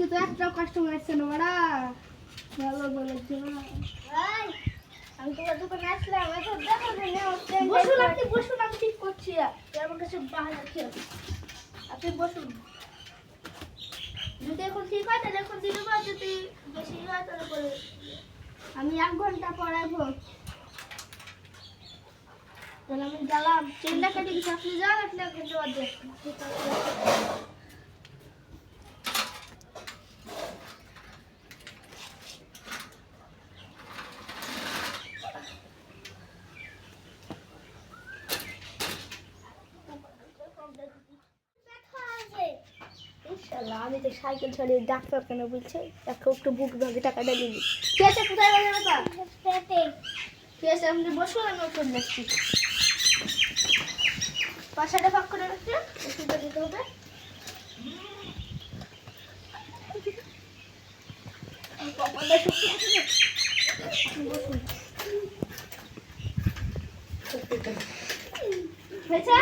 আজকে তো একটাও কাস্টমার আসছে না বাড়া ভালো বলেছে না ভাই আমি তোমার দোকানে আসলাম এখন দেখো বসুন আপনি বসুন আমি ঠিক করছি আমার কাছে বাহানা কি আছে আপনি বসুন যদি এখন ঠিক হয় তাহলে এখন দিলে বা যদি বেশি হয় তাহলে পরে আমি 1 ঘন্টা পড়াবো তাহলে আমি গেলাম ট্রেনটা কেটে গেছে আপনি যান আপনি 1 ঘন্টা বাদ দেন আমি তো সাইকেল ছাড়িয়ে ডাক্তার কেন বলছে একটু বুক ভাগে টাকাটা দিবি ঠিক আছে কোথায় বাজে বাবা ঠিক আছে আপনি বসুন আমি ওষুধ দিচ্ছি 5 টাকা ভাগ করে রাখছি ওষুধটা দিতে হবে হয়েছে